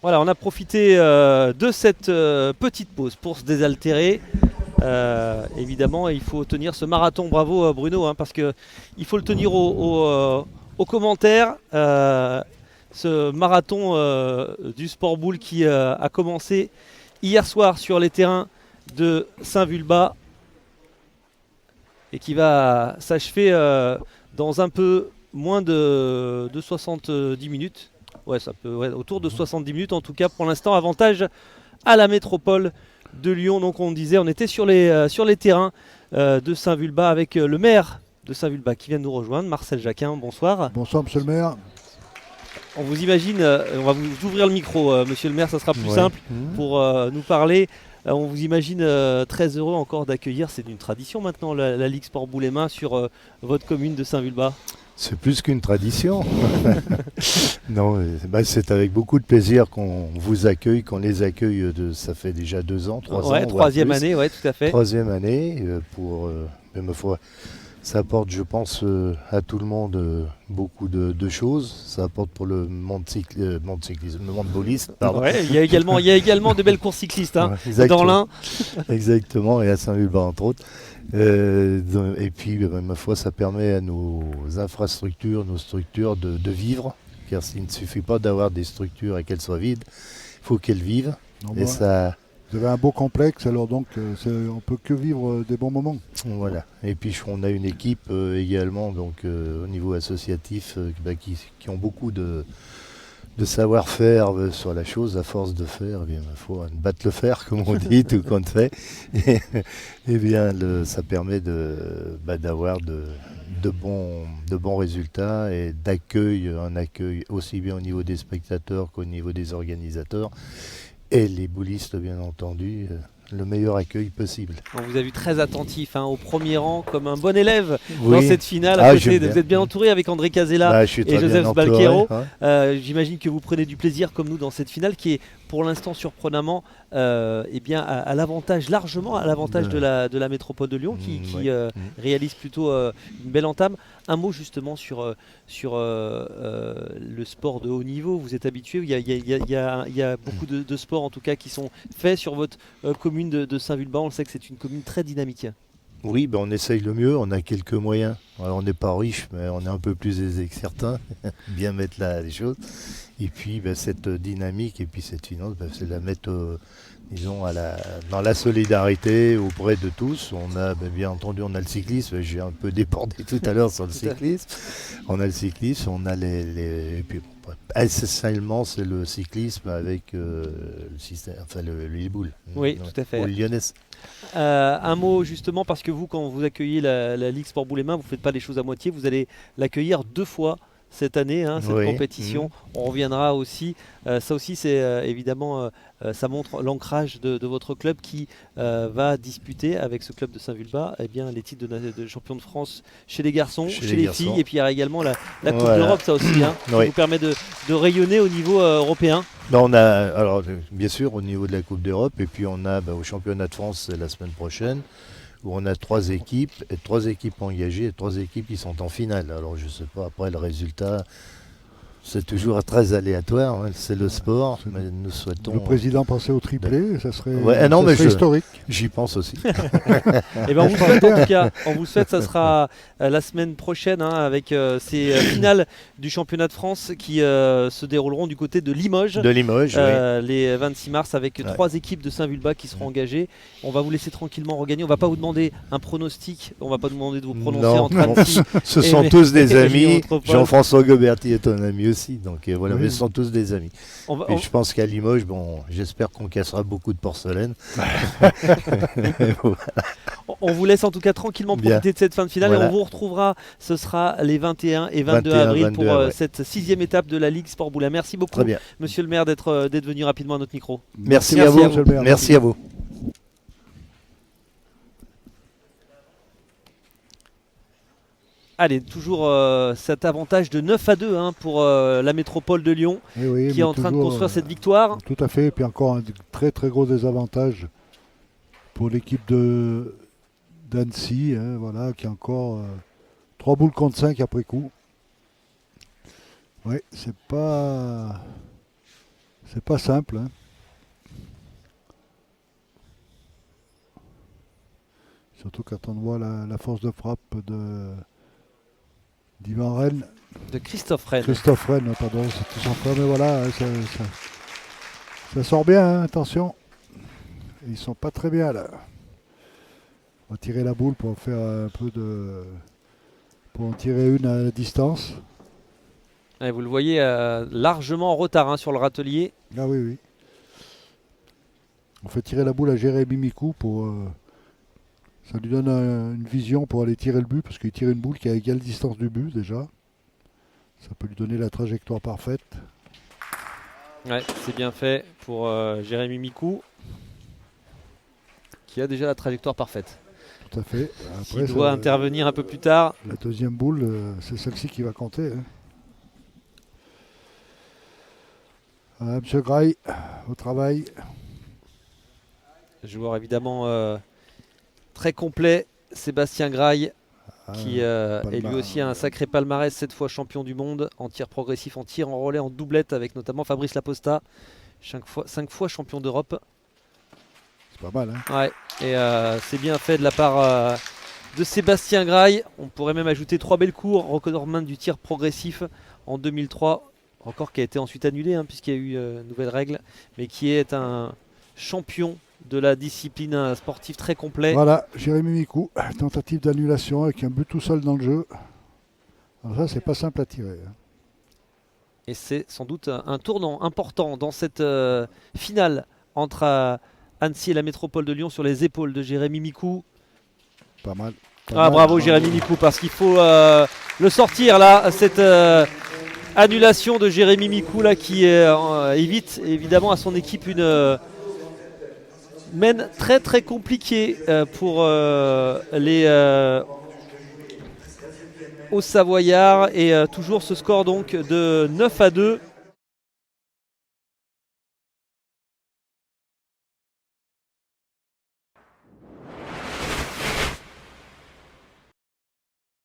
Voilà, on a profité de cette petite pause pour se désaltérer. Évidemment, il faut tenir ce marathon. Bravo Bruno, hein, parce que il faut le tenir aux commentaires. Ce marathon du Sport Boule qui a commencé hier soir sur les terrains de Saint-Vulbas et qui va s'achever dans un peu moins de 70 minutes. Ouais, ça peut, ouais, autour de 70 minutes en tout cas pour l'instant. Avantage à la métropole de Lyon. Donc on disait, on était sur les terrains de Saint-Vulbas avec le maire de Saint-Vulbas qui vient de nous rejoindre, Marcel Jacquin. Bonsoir. Bonsoir monsieur le maire. On vous imagine, on va vous ouvrir le micro, monsieur le maire, ça sera plus Ouais. simple pour nous parler. On vous imagine très heureux encore d'accueillir, c'est une tradition maintenant, la Ligue Sport Boule et Main sur votre commune de Saint-Vulbas. C'est plus qu'une tradition. Non, c'est avec beaucoup de plaisir qu'on vous accueille, qu'on les accueille. Ça fait déjà 2 ans, 3 ans. Ouais, troisième voire plus. année, ouais, tout à fait. Troisième année mais ma foi, ça apporte, je pense, à tout le monde beaucoup de choses. Ça apporte pour le monde cyclisme, le monde bouliste, pardon. Ouais, il y a également de belles courses cyclistes hein, Ouais, exactement. dans l'Ain. Exactement, et à Saint-Vulbas entre autres. Et puis, ma foi, ça permet à nos infrastructures, nos structures de vivre, car il ne suffit pas d'avoir des structures et qu'elles soient vides, il faut qu'elles vivent. Non, Et bah, ça, vous avez un beau complexe, alors donc on peut que vivre des bons moments. voilà. Et puis, on a une équipe également, donc au niveau associatif, qui ont beaucoup de savoir-faire sur la chose, à force de faire, eh bien, il faut battre le fer, comme on dit, tout compte fait. Et bien, ça permet d'avoir de bons résultats et un accueil aussi bien au niveau des spectateurs qu'au niveau des organisateurs. Et les boulistes, bien entendu, le meilleur accueil possible. On vous a vu très attentif au premier rang, comme un bon élève Oui. dans cette finale. J'aime bien. Vous êtes bien entouré avec André Casella Je suis et très bien Joseph entouré, Sbalquero. hein. J'imagine que vous prenez du plaisir comme nous dans cette finale qui est pour l'instant surprenamment largement à l'avantage de la métropole de Lyon qui réalise plutôt une belle entame. Un mot justement sur le sport de haut niveau. Vous êtes habitué, il y a beaucoup de sports en tout cas qui sont faits sur votre commune de Saint-Vulbas. On sait que c'est une commune très dynamique. Oui, on essaye le mieux, on a quelques moyens. Alors, on n'est pas riche, mais on est un peu plus aisé que certains, bien mettre là les choses. Et puis cette dynamique et puis cette finance, c'est la mettre, disons, dans la solidarité auprès de tous. On a, bien entendu, on a le cyclisme, j'ai un peu débordé tout à l'heure sur le cyclisme. On a le cyclisme, on a et puis, essentiellement, c'est le cyclisme avec le système, les boules. Oui, tout à fait. Boules lyonnaises. Un mot justement parce que vous, quand vous accueillez la Ligue Sport Boule et Main, vous ne faites pas les choses à moitié, vous allez l'accueillir 2 fois cette année, cette compétition. On reviendra aussi. Ça aussi, c'est évidemment, ça montre l'ancrage de votre club qui va disputer avec ce club de Saint-Vulbas les titres de champion de France chez les garçons, chez les filles. Et puis il y a également la Coupe d'Europe, ça aussi, qui vous permet de rayonner au niveau européen. On a, alors, bien sûr, au niveau de la Coupe d'Europe, et puis on a au championnat de France la semaine prochaine, où on a 3 équipes engagées et 3 équipes qui sont en finale. Alors je ne sais pas, après le résultat, c'est toujours très aléatoire, c'est le sport, mais nous souhaitons... Le président pensait au triplé, ça serait, historique. J'y pense aussi. Et on vous souhaite en tout cas, ça sera la semaine prochaine avec ces finales du championnat de France qui se dérouleront du côté de Limoges. Les 26 mars avec 3 équipes de Saint-Vulbas qui seront engagées. On va vous laisser tranquillement regagner. On va pas vous demander un pronostic, on va pas vous demander de vous prononcer entre Annecy. Ce sont tous des amis. Jean-François Goberti est un ami aussi, donc voilà, mais ce sont tous des amis. Je pense qu'à Limoges, j'espère qu'on cassera beaucoup de porcelaine. On vous laisse en tout cas tranquillement profiter de cette fin de finale et on vous retrouvera, ce sera les 21 et 22 avril pour cette 6e étape de la Ligue Sport Boule. Merci beaucoup, monsieur le maire, d'être venu rapidement à notre micro. Merci à vous. Merci à vous. Allez, toujours cet avantage de 9-2 pour la métropole de Lyon qui est en train de construire cette victoire. Tout à fait, et puis encore un très très gros désavantage pour l'équipe d'Annecy, qui a encore 3 boules contre 5 après coup. Oui, c'est pas C'est pas simple. Hein. Surtout quand on voit la force de frappe d'Ivan Rennes. De Christophe Rennes. Christophe Rennes, pardon, c'est tout son frère, mais voilà, ça sort bien, hein, attention. Ils sont pas très bien là. On va tirer la boule pour faire un peu de. Pour en tirer une à la distance. Ouais, vous le voyez largement en retard hein, sur le râtelier. Ah oui, oui. On fait tirer la boule à Jérémy Micou pour. Ça lui donne une vision pour aller tirer le but, parce qu'il tire une boule qui est à égale distance du but déjà. Ça peut lui donner la trajectoire parfaite. Ouais, c'est bien fait pour Jérémy Micou, qui a déjà la trajectoire parfaite. Tout à fait. Après, il doit intervenir un peu plus tard. La deuxième boule, c'est celle-ci qui va compter. Hein. Monsieur Graille, au travail. Joueur évidemment très complet, Sébastien Graille, qui est lui aussi un sacré palmarès, 7 fois champion du monde en tir progressif, en tir en relais, en doublette avec notamment Fabrice Laposta, 5 fois champion d'Europe. C'est pas mal, hein. Ouais, et c'est bien fait de la part de Sébastien Graille. On pourrait même ajouter 3 belles cours, recordman du tir progressif en 2003, encore qui a été ensuite annulé hein, puisqu'il y a eu nouvelles règles, mais qui est un champion de la discipline sportive très complet. Voilà, Jérémy Micou, tentative d'annulation avec un but tout seul dans le jeu. Alors ça, c'est pas simple à tirer. Hein. Et c'est sans doute un tournant important dans cette finale entre Annecy et la métropole de Lyon sur les épaules de Jérémy Micou. Pas mal. Bravo Jérémy Micou, parce qu'il faut le sortir là, cette annulation de Jérémy Micou là, qui évite évidemment à son équipe une mène très très compliquée pour les Hauts-Savoyards, et toujours ce score donc de 9-2.